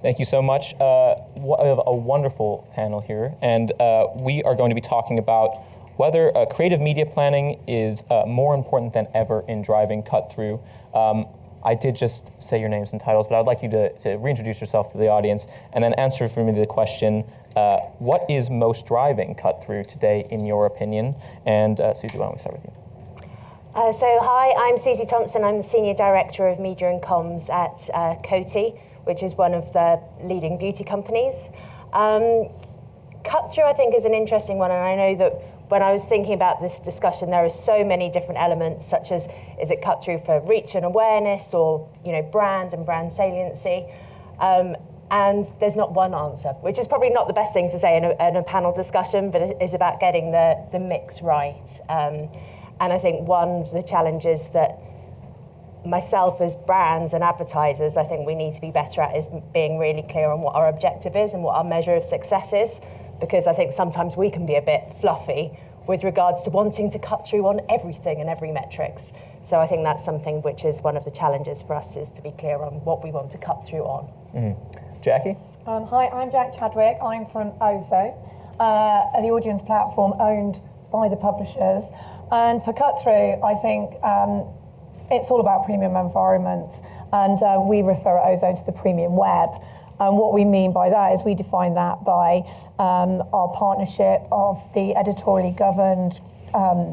Thank you so much. We have a wonderful panel here, and we are going to be talking about whether creative media planning is more important than ever in driving cut-through. I did just say your names and titles, but I'd like you to reintroduce yourself to the audience and then answer for me the question, what is most driving cut-through today in your opinion? And Susie, why don't we start with you? Hi, I'm Susie Thompson. I'm the Senior Director of Media and Comms at Coty, which is one of the leading beauty companies. Cut-through, I think, is an interesting one, and I know that when I was thinking about this discussion, there are so many different elements, such as, is it cut through for reach and awareness, or brand and brand saliency? And there's not one answer, which is probably not the best thing to say in a panel discussion, but it is about getting the mix right. And I think one of the challenges that myself as brands and advertisers, I think we need to be better at is being really clear on what our objective is and what our measure of success is. Because I think sometimes we can be a bit fluffy with regards to wanting to cut through on everything and every metrics. So I think that's something which is one of the challenges for us, is to be clear on what we want to cut through on. Mm-hmm. Jacque? Hi, I'm Jacque Chadwick. I'm from Ozone, the audience platform owned by the publishers. And for cut through, I think it's all about premium environments. And we refer at Ozone to the premium web. And what we mean by that is we define that by our partnership of the editorially governed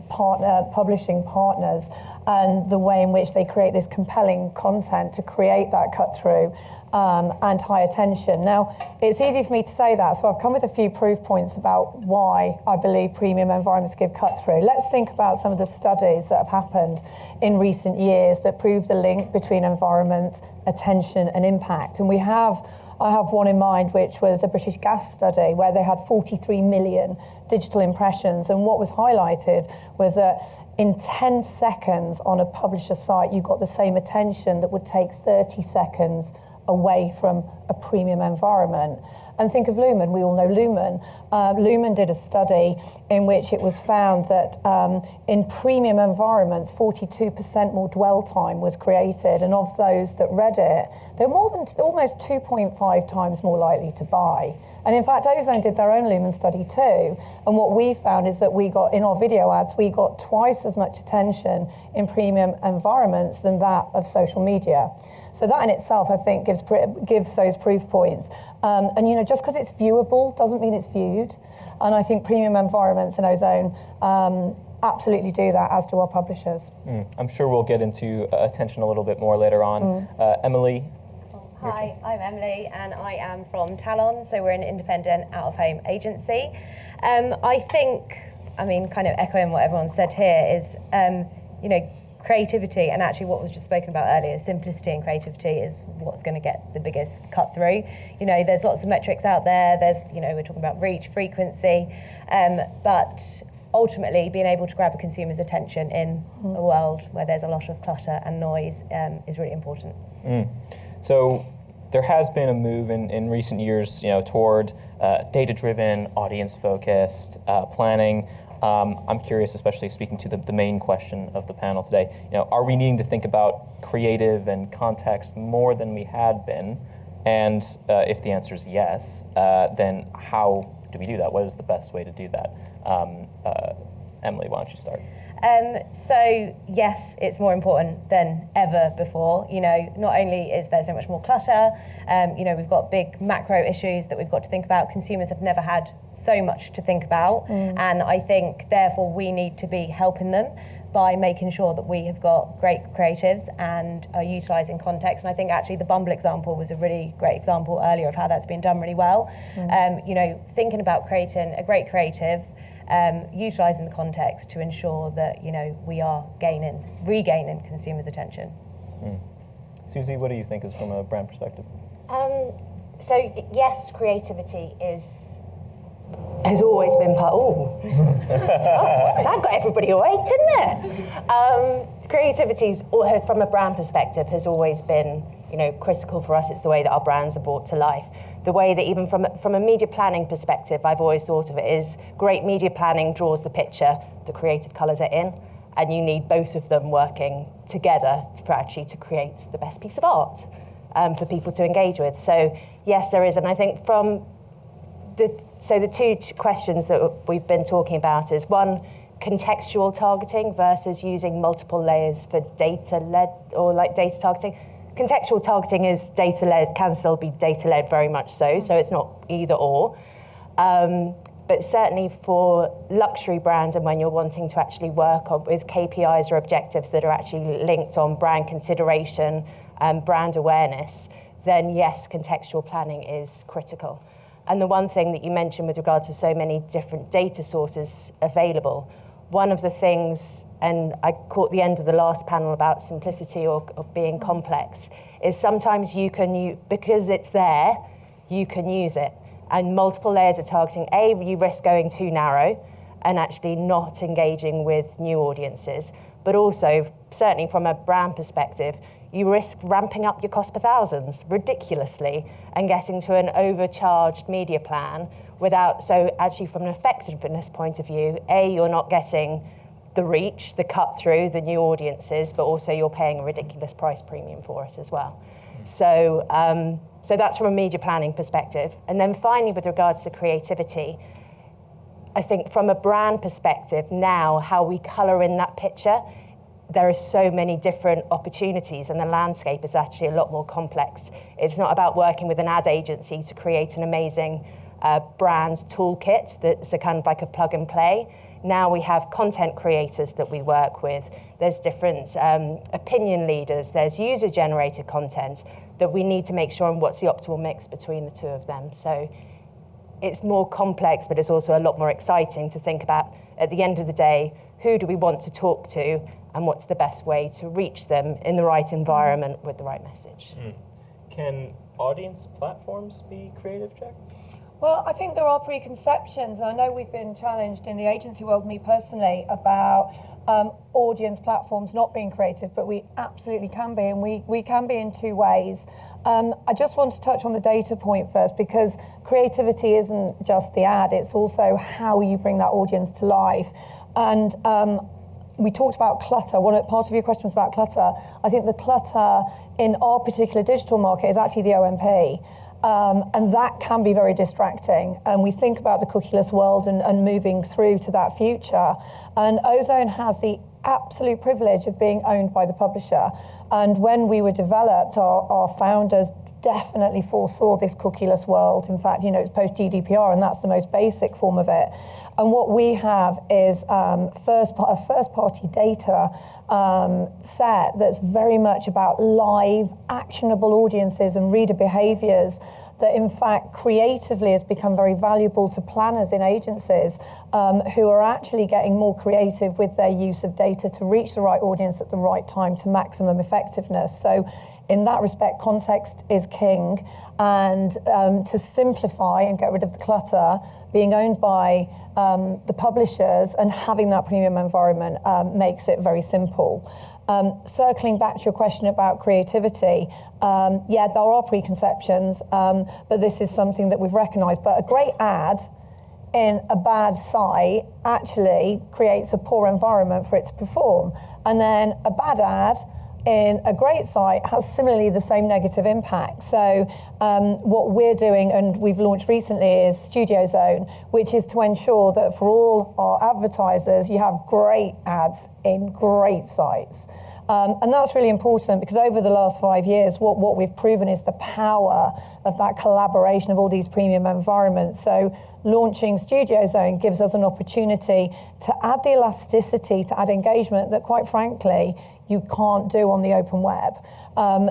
publishing partners, and the way in which they create this compelling content to create that cut through and high attention. Now, it's easy for me to say that, so I've come with a few proof points about why I believe premium environments give cut through. Let's think about some of the studies that have happened in recent years that prove the link between environment, attention, and impact. And I have one in mind, which was a British Gas study where they had 43 million digital impressions. And what was highlighted was that in 10 seconds on a publisher site, you got the same attention that would take 30 seconds away from a premium environment. And think of Lumen. We all know Lumen. Lumen did a study in which it was found that in premium environments, 42% more dwell time was created, and of those that read it, they were almost 2.5 times more likely to buy. And in fact, Ozone did their own Lumen study too. And what we found is that we got, in our video ads, we got twice as much attention in premium environments than that of social media. So that in itself, I think, gives those proof points. And just because it's viewable doesn't mean it's viewed. And I think premium environments and Ozone absolutely do that, as do our publishers. I'm sure we'll get into attention a little bit more later on. Emily? Hi, I'm Emily, and I am from Talon, so we're an independent out-of-home agency. I think, kind of echoing what everyone said here, is, creativity, and actually what was just spoken about earlier, simplicity and creativity is what's going to get the biggest cut through. There's lots of metrics out there. We're talking about reach, frequency, but ultimately being able to grab a consumer's attention in a world where there's a lot of clutter and noise is really important. So there has been a move in recent years, toward data-driven, audience-focused planning. I'm curious, especially speaking to the main question of the panel today, are we needing to think about creative and context more than we had been? And if the answer is yes, then how do we do that? What is the best way to do that? Emily, why don't you start? So yes, it's more important than ever before. Not only is there so much more clutter, we've got big macro issues that we've got to think about. Consumers have never had so much to think about, and I think therefore we need to be helping them by making sure that we have got great creatives and are utilising context. And I think actually the Bumble example was a really great example earlier of how that's been done really well. Thinking about creating a great creative, utilising the context to ensure that we are regaining consumers' attention. Susie, what do you think is from a brand perspective? So yes, creativity has always been part. That got everybody awake, didn't it? Creativity's, from a brand perspective, has always been critical for us. It's the way that our brands are brought to life. The way that even from a media planning perspective, I've always thought of it is great media planning draws the picture, the creative colours are in, and you need both of them working together to create the best piece of art. for people to engage with. So yes, there is, and I think from the two questions that we've been talking about is one, contextual targeting versus using multiple layers for data-led or like data targeting. Contextual targeting is data-led, can still be data-led very much so it's not either or. But certainly for luxury brands and when you're wanting to actually work with KPIs or objectives that are actually linked on brand consideration and brand awareness, then yes, contextual planning is critical. And the one thing that you mentioned with regard to so many different data sources available, one of the things, and I caught the end of the last panel about simplicity or being complex, is sometimes because it's there, you can use it. And multiple layers of targeting, you risk going too narrow and actually not engaging with new audiences. But also, certainly from a brand perspective, you risk ramping up your cost per thousands ridiculously and getting to an overcharged media plan so actually from an effectiveness point of view, you're not getting the reach, the cut through, the new audiences, but also you're paying a ridiculous price premium for it as well. So that's from a media planning perspective. And then finally, with regards to creativity, I think from a brand perspective now, how we colour in that picture, there are so many different opportunities and the landscape is actually a lot more complex. It's not about working with an ad agency to create an amazing brand toolkit that's a kind of like a plug and play. Now we have content creators that we work with. There's different opinion leaders. There's user-generated content that we need to make sure and what's the optimal mix between the two of them. So it's more complex, but it's also a lot more exciting to think about, at the end of the day, who do we want to talk to and what's the best way to reach them in the right environment with the right message. Can audience platforms be creative, Jacque? Well, I think there are preconceptions, and I know we've been challenged in the agency world, me personally, about audience platforms not being creative, but we absolutely can be, and we can be in two ways. I just want to touch on the data point first, because creativity isn't just the ad, it's also how you bring that audience to life. And we talked about clutter. Part of your question was about clutter. I think the clutter in our particular digital market is actually the OMP. And that can be very distracting. And we think about the cookieless world and moving through to that future. And Ozone has the absolute privilege of being owned by the publisher. And when we were developed, our founders definitely foresaw this cookieless world. In fact, it's post-GDPR, and that's the most basic form of it. And what we have is a first-party data set that's very much about live, actionable audiences and reader behaviours that, in fact, creatively has become very valuable to planners in agencies who are actually getting more creative with their use of data to reach the right audience at the right time to maximum effectiveness. So in that respect, context is king, and to simplify and get rid of the clutter, being owned by the publishers and having that premium environment makes it very simple. Circling back to your question about creativity, there are preconceptions, but this is something that we've recognised. But a great ad in a bad site actually creates a poor environment for it to perform. And then a bad ad in a great site has similarly the same negative impact. So what we're doing, and we've launched recently, is Studio Zone, which is to ensure that for all our advertisers, you have great ads in great sites. And that's really important because over the last 5 years, what we've proven is the power of that collaboration of all these premium environments. So launching Studio Zone gives us an opportunity to add the elasticity, to add engagement that, quite frankly, you can't do on the open web.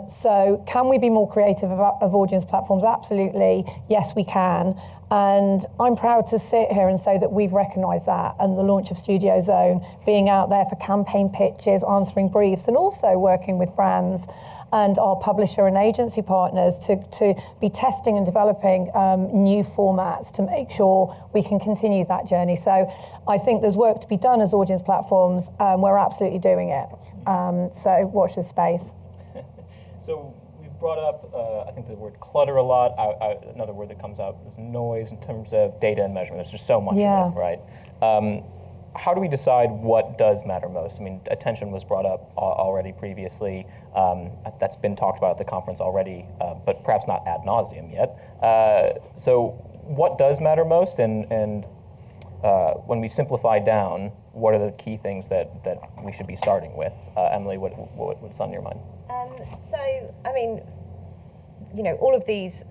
So can we be more creative of audience platforms? Absolutely, yes, we can. And I'm proud to sit here and say that we've recognised that, and the launch of Studio Zone, being out there for campaign pitches, answering briefs, and also working with brands and our publisher and agency partners to be testing and developing new formats to make sure we can continue that journey. So I think there's work to be done as audience platforms. We're absolutely doing it. So watch this space. So we've brought up, I think, the word clutter a lot. Another word that comes out is noise in terms of data and measurement. There's just so much of it, right? how do we decide what does matter most? I mean, attention was brought up already previously. That's been talked about at the conference already, but perhaps not ad nauseum yet. So what does matter most? And when we simplify down, what are the key things that we should be starting with? Emily, what's on your mind? So, I mean, you know, all of these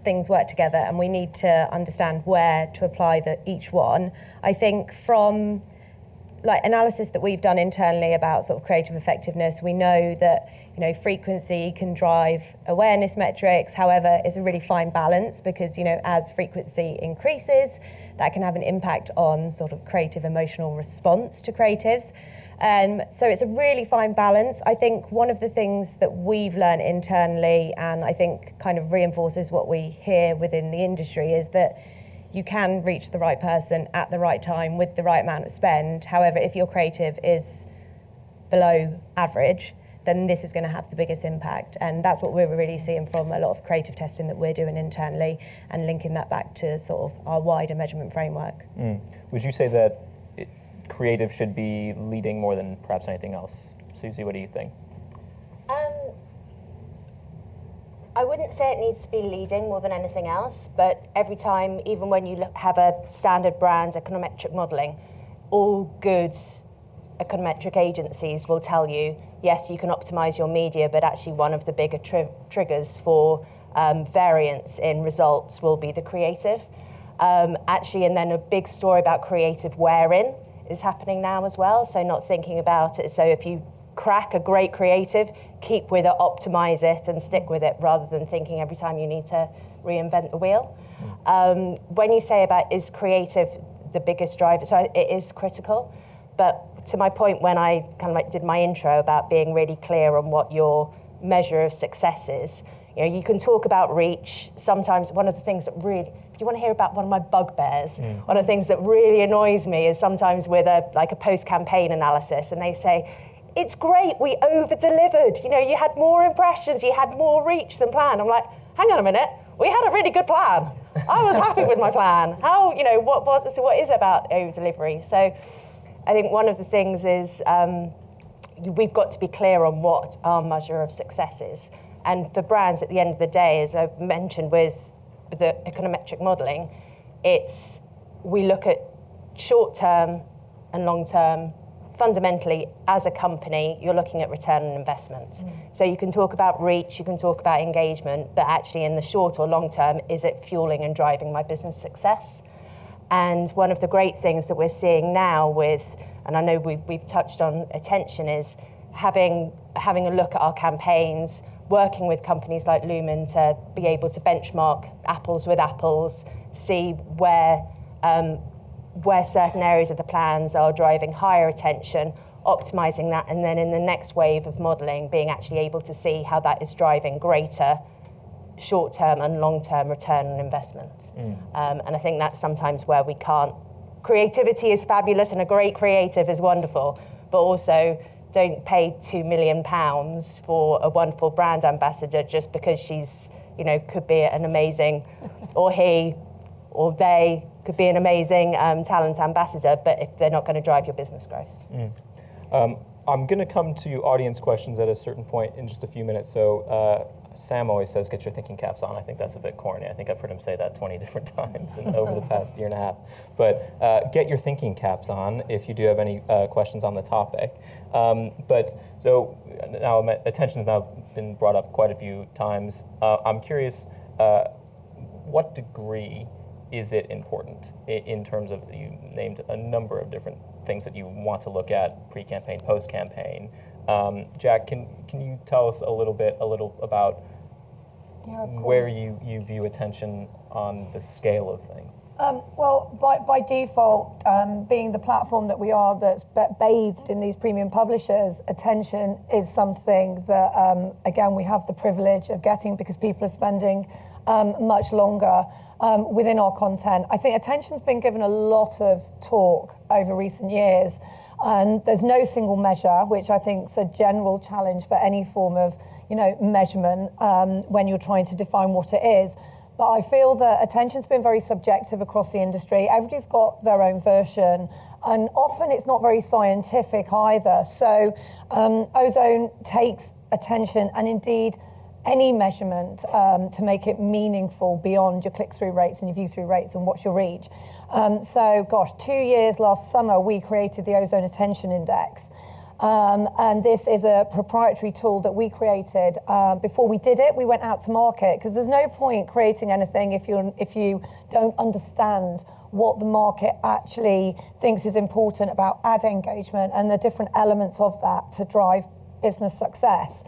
things work together, and we need to understand where to apply each one. I think from like analysis that we've done internally about sort of creative effectiveness, we know that, you know, frequency can drive awareness metrics. However, it's a really fine balance because, you know, as frequency increases, that can have an impact on sort of creative emotional response to creatives. So it's a really fine balance. I think one of the things that we've learned internally, and I think kind of reinforces what we hear within the industry, is that you can reach the right person at the right time with the right amount of spend. However, if your creative is below average, then this is going to have the biggest impact. And that's what we're really seeing from a lot of creative testing that we're doing internally and linking that back to sort of our wider measurement framework. Would you say that creative should be leading more than perhaps anything else? Susie, what do you think? I wouldn't say it needs to be leading more than anything else, but every time, even when you have a standard brand's econometric modelling, all good econometric agencies will tell you, yes, you can optimise your media, but actually one of the bigger triggers for variance in results will be the creative. Actually, and then a big story about creative wear-in is happening now as well, so not thinking about it. So if you crack a great creative, keep with it, optimize it, and stick with it, rather than thinking every time you need to reinvent the wheel. When you say about is creative the biggest driver, so it is critical, but to my point when I kind of like did my intro about being really clear on what your measure of success is, you know, you can talk about reach. Sometimes one of the things that really, if you want to hear about one of my bugbears, one of the things that really annoys me is sometimes with a post-campaign analysis, and they say, it's great, we over-delivered. You know, you had more impressions, you had more reach than planned. I'm like, hang on a minute, we had a really good plan. I was happy with my plan. How, you know, what is it about over-delivery? So I think one of the things is we've got to be clear on what our measure of success is. And for brands, at the end of the day, as I mentioned with the econometric modelling, we look at short-term and long-term. Fundamentally, as a company, you're looking at return on investment. So you can talk about reach, you can talk about engagement, but actually in the short or long term, is it fueling and driving my business success? And one of the great things that we're seeing now with, and I know we've touched on attention, is having a look at our campaigns, working with companies like Lumen to be able to benchmark apples with apples, see where certain areas of the plans are driving higher attention, optimizing that, and then in the next wave of modelling, being actually able to see how that is driving greater short-term and long-term return on investment. And I think that's sometimes where we can't. Creativity is fabulous and a great creative is wonderful, but also don't pay £2 million for a wonderful brand ambassador just because she's, you know, could be an amazing, or he or they could be an amazing talent ambassador, but if they're not going to drive your business growth. I'm going to come to audience questions at a certain point in just a few minutes. So Sam always says, get your thinking caps on. I think that's a bit corny. I think I've heard him say that 20 different times over the past year and a half. But get your thinking caps on if you do have any questions on the topic. But so now attention's now been brought up quite a few times. I'm curious, what degree is it important in terms of, you named a number of different things that you want to look at, pre-campaign, post-campaign. Jacque, can you tell us a little about where you view attention on the scale of things? Well, by default, being the platform that we are that's bathed in these premium publishers, attention is something that, again, we have the privilege of getting because people are spending much longer within our content. I think attention's been given a lot of talk over recent years, and there's no single measure, which I think is a general challenge for any form of, measurement when you're trying to define what it is. But I feel that attention's been very subjective across the industry. Everybody's got their own version, and often it's not very scientific either. So Ozone takes attention and indeed any measurement to make it meaningful beyond your click-through rates and your view-through rates and what's your reach. 2 years last summer, we created the Ozone Attention Index. And this is a proprietary tool that we created. Before we did it, we went out to market, because there's no point creating anything if you don't understand what the market actually thinks is important about ad engagement and the different elements of that to drive business success.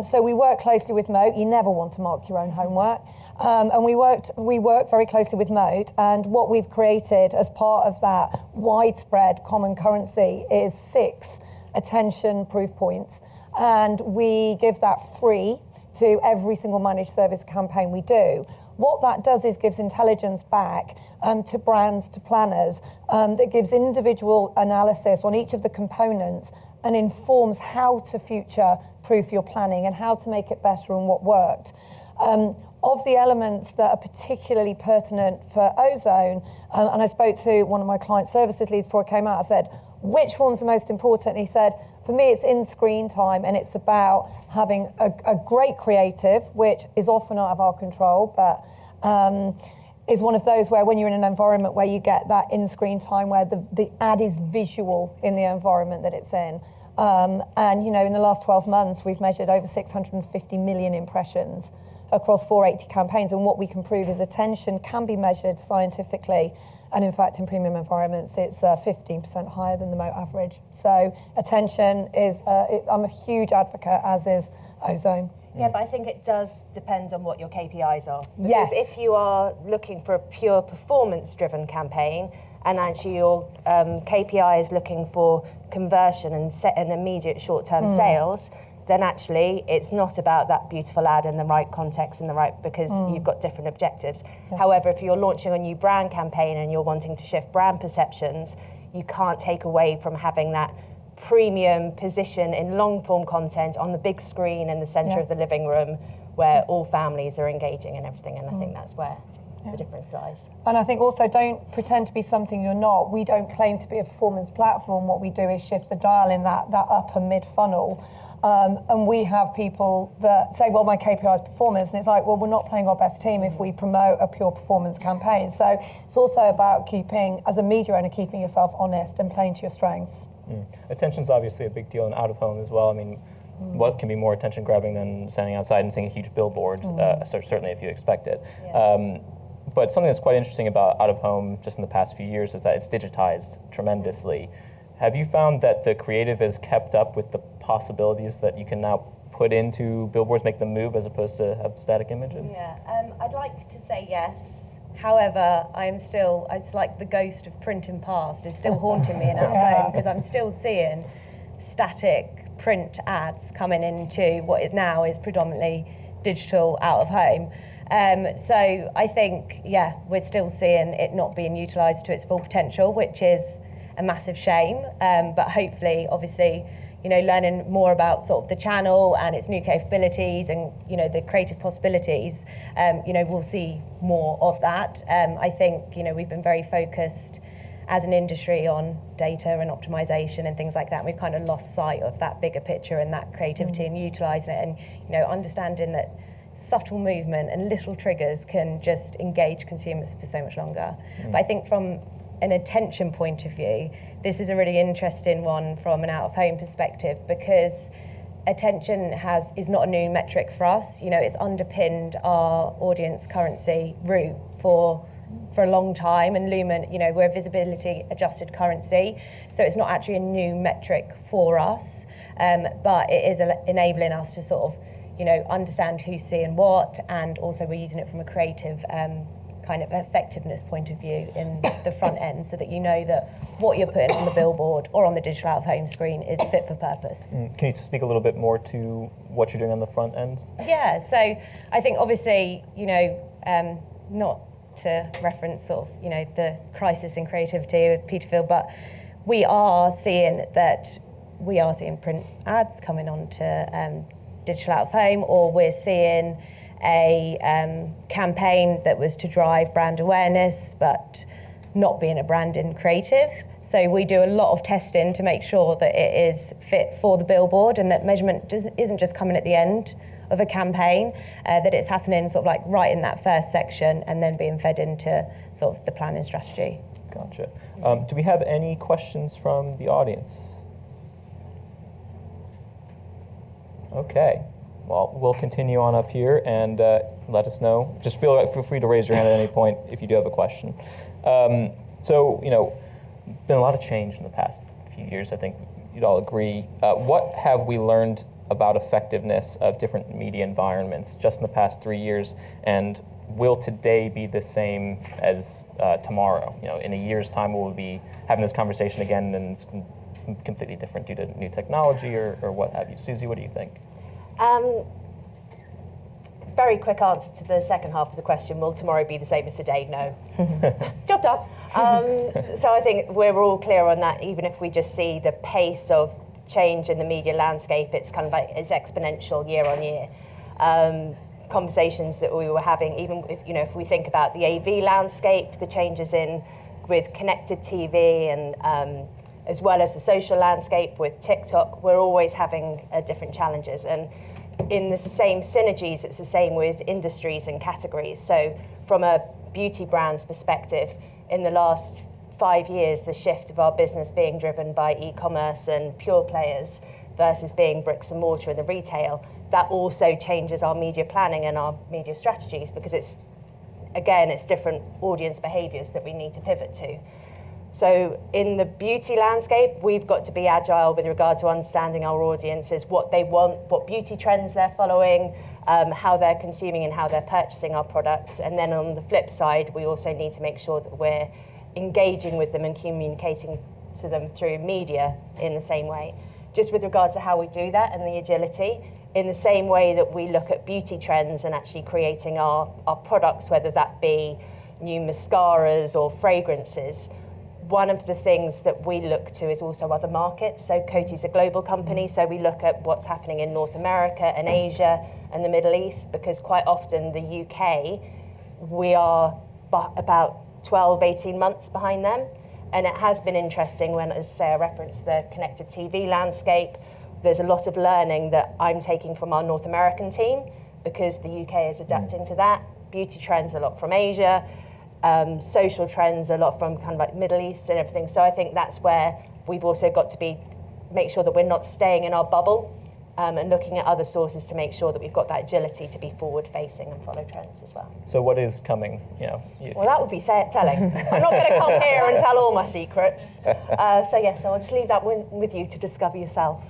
So we work closely with Moat. You never want to mark your own homework. And we work very closely with Moat. And what we've created as part of that widespread common currency is 6 attention proof points. And we give that free to every single managed service campaign we do. What that does is gives intelligence back to brands, to planners, that gives individual analysis on each of the components and informs how to future-proof your planning and how to make it better and what worked. Of the elements that are particularly pertinent for Ozone, and I spoke to one of my client services leads before I came out, I said, which one's the most important? And he said, for me, it's in-screen time, and it's about having a great creative, which is often out of our control, but is one of those where when you're in an environment where you get that in-screen time where the ad is visual in the environment that it's in. And, you know, in the last 12 months, we've measured over 650 million impressions across 480 campaigns. And what we can prove is attention can be measured scientifically. And in fact, in premium environments, it's 15% higher than the Moat average. So attention is, I'm a huge advocate, as is Ozone. Yeah, but I think it does depend on what your KPIs are. Because Yes. if you are looking for a pure performance-driven campaign, and actually your KPI is looking for conversion and set an immediate short-term sales, then actually it's not about that beautiful ad in the right context and the right, because you've got different objectives. Yeah. However, if you're launching a new brand campaign and you're wanting to shift brand perceptions, you can't take away from having that premium position in long-form content on the big screen in the centre of the living room where all families are engaging and everything, and I think that's where the difference lies. And I think also, don't pretend to be something you're not. We don't claim to be a performance platform. What we do is shift the dial in that upper mid-funnel. And we have people that say, well, my KPI is performance. And it's like, well, we're not playing our best team if we promote a pure performance campaign. So it's also about keeping, as a media owner, keeping yourself honest and playing to your strengths. Attention's obviously a big deal in out-of-home as well. I mean, what can be more attention-grabbing than standing outside and seeing a huge billboard, certainly if you expect it. Yeah. But something that's quite interesting about out-of-home just in the past few years is that it's digitized tremendously. Have you found that the creative has kept up with the possibilities that you can now put into billboards, make them move as opposed to have static images? Yeah, I'd like to say yes. However, it's like the ghost of print in past is still haunting me in out of home, because I'm still seeing static print ads coming into what it now is predominantly digital out of home. So I think, we're still seeing it not being utilised to its full potential, which is a massive shame. But hopefully, obviously, you know, learning more about sort of the channel and its new capabilities and, you know, the creative possibilities, you know, we'll see more of that. I think, you know, we've been very focused as an industry on data and optimization and things like that. And we've kind of lost sight of that bigger picture and that creativity and utilising it, and, you know, understanding that subtle movement and little triggers can just engage consumers for so much longer. But I think from an attention point of view, this is a really interesting one from an out-of-home perspective, because attention is not a new metric for us. You know, it's underpinned our audience currency route for a long time, and Lumen, you know, we're a visibility adjusted currency, so it's not actually a new metric for us, but it is enabling us to sort of, you know, understand who's seeing what, and also we're using it from a creative kind of effectiveness point of view in the front end, so that you know that what you're putting on the billboard or on the digital out-of-home screen is fit for purpose. Can you speak a little bit more to what you're doing on the front end? Yeah, so I think obviously, you know, not to reference sort of, you know, the crisis in creativity with Peterfield, but we are seeing print ads coming onto digital out of home, or we're seeing a campaign that was to drive brand awareness, but not being a brand in creative. So we do a lot of testing to make sure that it is fit for the billboard and that measurement isn't just coming at the end of a campaign, that it's happening sort of like right in that first section and then being fed into sort of the planning strategy. Gotcha. Do we have any questions from the audience? Okay. Well, we'll continue on up here and let us know. Just feel free to raise your hand at any point if you do have a question. So, been a lot of change in the past few years. I think you'd all agree. What have we learned about effectiveness of different media environments just in the past 3 years, and will today be the same as tomorrow? In a year's time, will we be having this conversation again and it's completely different due to new technology or what have you? Susie, what do you think? Very quick answer to the second half of the question. Will tomorrow be the same as today? No. Job done. So I think we're all clear on that. Even if we just see the pace of change in the media landscape, it's kind of like it's exponential year on year. Conversations that we were having, even if we think about the AV landscape, the changes with connected TV and as well as the social landscape with TikTok, we're always having different challenges. And in the same synergies, it's the same with industries and categories. So from a beauty brand's perspective, in the last 5 years, the shift of our business being driven by e-commerce and pure players versus being bricks and mortar in the retail, that also changes our media planning and our media strategies because it's different audience behaviours that we need to pivot to. So in the beauty landscape, we've got to be agile with regard to understanding our audiences, what they want, what beauty trends they're following, how they're consuming and how they're purchasing our products. And then on the flip side, we also need to make sure that we're engaging with them and communicating to them through media in the same way. Just with regard to how we do that and the agility, in the same way that we look at beauty trends and actually creating our products, whether that be new mascaras or fragrances, one of the things that we look to is also other markets. So Coty's a global company, so we look at what's happening in North America and Asia and the Middle East, because quite often the UK, we are about 12, 18 months behind them. And it has been interesting when, as say, I referenced the connected TV landscape, there's a lot of learning that I'm taking from our North American team because the UK is adapting to that. Beauty trends a lot from Asia. Social trends a lot from kind of like Middle East and everything. So I think that's where we've also got to make sure that we're not staying in our bubble and looking at other sources to make sure that we've got that agility to be forward-facing and follow trends as well. So what is coming? Well, that would be telling. I'm not going to come here and tell all my secrets. So I'll just leave that with you to discover yourself.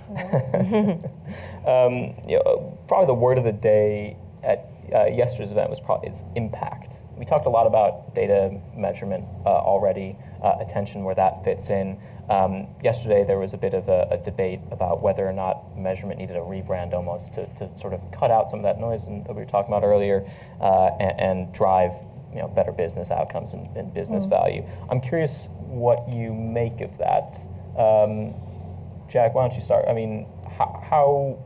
Probably the word of the day at yesterday's event was is impact. We talked a lot about data measurement already, attention, where that fits in. Yesterday there was a bit of a debate about whether or not measurement needed a rebrand almost to sort of cut out some of that noise that we were talking about earlier and drive better business outcomes and business value. I'm curious what you make of that. Jacque, why don't you start? I mean, how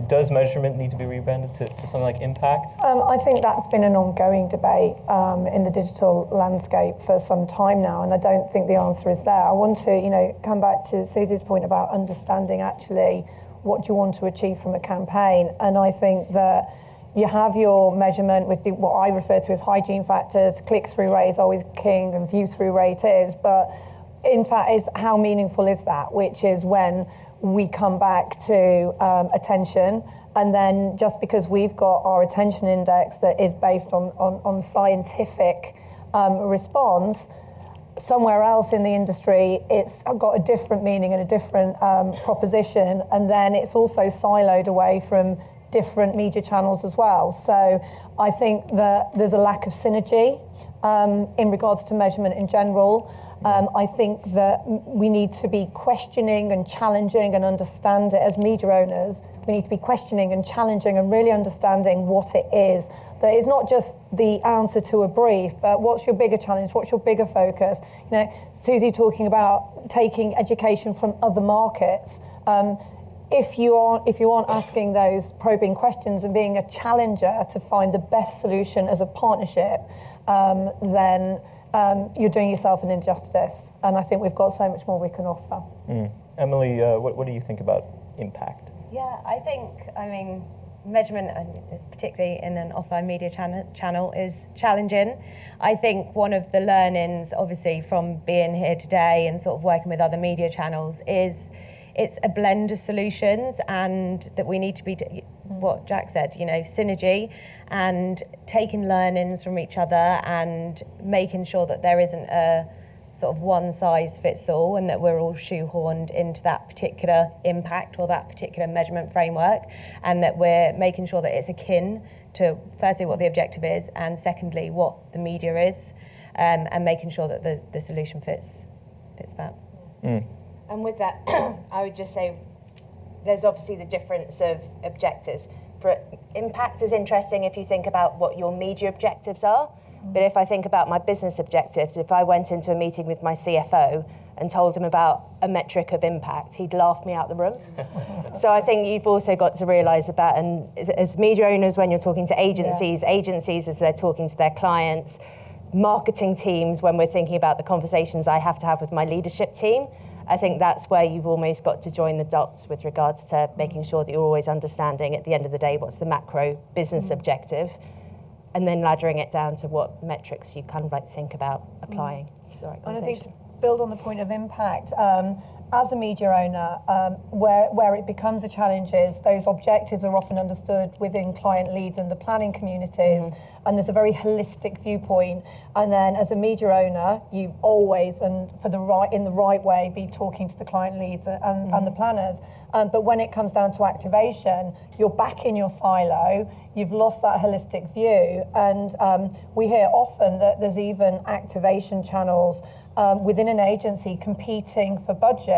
does measurement need to be rebranded to something like impact? I think that's been an ongoing debate in the digital landscape for some time now, and I don't think the answer is there. I want to, come back to Susie's point about understanding actually what you want to achieve from a campaign, and I think that you have your measurement with what I refer to as hygiene factors. Click-through rate is always king, and view-through rate is, but in fact, is how meaningful is that, which is when we come back to attention, and then just because we've got our attention index that is based on scientific response, somewhere else in the industry it's got a different meaning and a different proposition, and then it's also siloed away from different media channels as well. So I think that there's a lack of synergy in regards to measurement in general. I think that we need to be questioning and challenging and understand it as media owners. We need to be questioning and challenging and really understanding what it is. That is not just the answer to a brief, but what's your bigger challenge? What's your bigger focus? Susie talking about taking education from other markets. if you aren't asking those probing questions and being a challenger to find the best solution as a partnership, then you're doing yourself an injustice. And I think we've got so much more we can offer. Emily, what do you think about impact? Yeah, I mean, measurement, particularly in an offline media channel, is challenging. I think one of the learnings, obviously, from being here today and sort of working with other media channels is it's a blend of solutions, and that we need to be, what Jacque said, synergy, and taking learnings from each other and making sure that there isn't a sort of one size fits all, and that we're all shoehorned into that particular impact or that particular measurement framework, and that we're making sure that it's akin to, firstly, what the objective is, and secondly, what the media is, and making sure that the solution fits that. And with that, I would just say there's obviously the difference of objectives. For impact is interesting if you think about what your media objectives are. But if I think about my business objectives, if I went into a meeting with my CFO and told him about a metric of impact, he'd laugh me out the room. So I think you've also got to realise about, and as media owners, when you're talking to agencies as they're talking to their clients, marketing teams, when we're thinking about the conversations I have to have with my leadership team, I think that's where you've almost got to join the dots with regards to making sure that you're always understanding at the end of the day what's the macro business objective, and then laddering it down to what metrics you kind of like think about applying to the right And I conversation. think to build on the point of impact, as a media owner, where it becomes a challenge is those objectives are often understood within client leads and the planning communities, and there's a very holistic viewpoint. And then as a media owner, you always, and in the right way, be talking to the client leads and the planners. But when it comes down to activation, you're back in your silo, you've lost that holistic view. And we hear often that there's even activation channels within an agency competing for budget,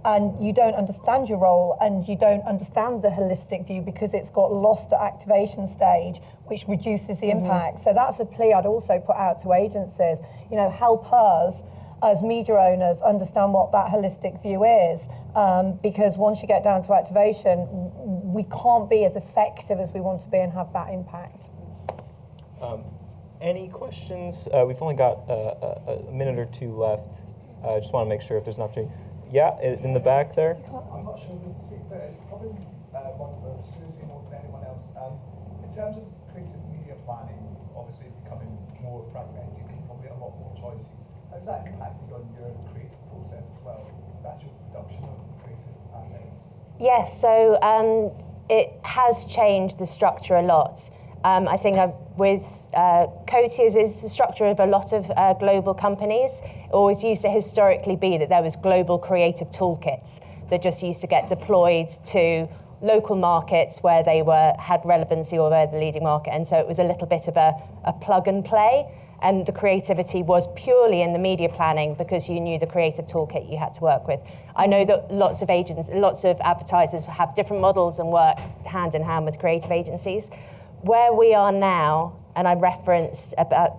and you don't understand your role and you don't understand the holistic view because it's got lost at activation stage, which reduces the impact. So that's a plea I'd also put out to agencies. Help us as media owners understand what that holistic view is, because once you get down to activation, we can't be as effective as we want to be and have that impact. Any questions? We've only got a minute or two left. I just want to make sure if there's an opportunity. Yeah, in the back there. I'm not sure who can speak, but it's probably one for Susie more than anyone else. In terms of creative media planning, obviously becoming more fragmented and probably a lot more choices, how's that impacted on your creative process as well? The actual production of creative assets? Yes, so it has changed the structure a lot. I think with Coty is the structure of a lot of global companies. It always used to historically be that there was global creative toolkits that just used to get deployed to local markets where they had relevancy or they're the leading market. And so it was a little bit of a plug and play. And the creativity was purely in the media planning because you knew the creative toolkit you had to work with. I know that lots of advertisers have different models and work hand in hand with creative agencies. Where we are now, and I referenced about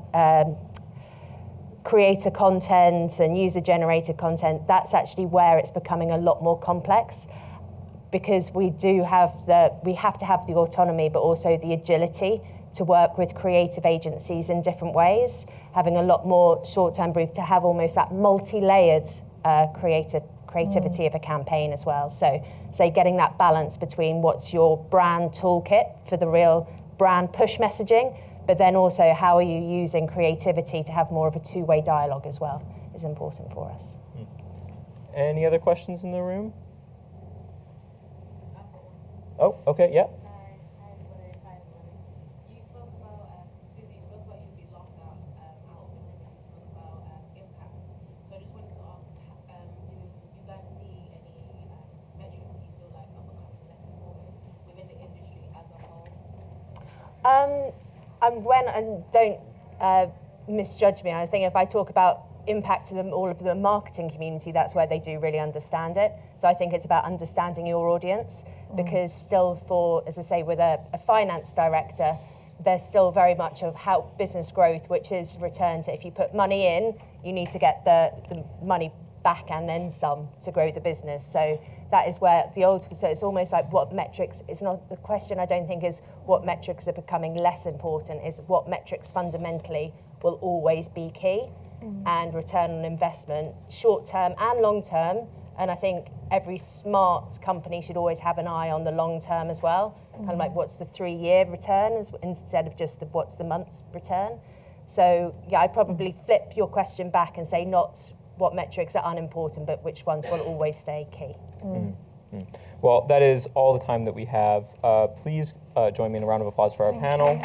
creator content and user-generated content, that's actually where it's becoming a lot more complex, because we have to have the autonomy, but also the agility to work with creative agencies in different ways, having a lot more short-term brief to have almost that multi-layered creativity of a campaign as well. So, getting that balance between what's your brand toolkit for the real brand push messaging, but then also how are you using creativity to have more of a two-way dialogue as well is important for us. Any other questions in the room? Oh, okay, yeah. You spoke about, Susie, you spoke about you'd be locked out of the room, and you spoke about impact. So I just wanted to ask, do you guys see any metrics that you feel like are becoming less important within the industry as a whole? Don't misjudge me. I think if I talk about impact to all of the marketing community, that's where they do really understand it. So I think it's about understanding your audience, because still as I say, with a finance director, there's still very much of how business growth, which is return to, if you put money in, you need to get the money back and then some to grow the business. So that is where the old, so it's almost like what metrics, it's not, the question I don't think is what metrics are becoming less important, is what metrics fundamentally will always be key, and return on investment, short term and long term. And I think every smart company should always have an eye on the long term as well, kind of like what's the 3-year return instead of just what's the month's return. So yeah, I'd probably flip your question back and say not what metrics are unimportant, but which ones will always stay key. Well, that is all the time that we have. Please join me in a round of applause for our panel.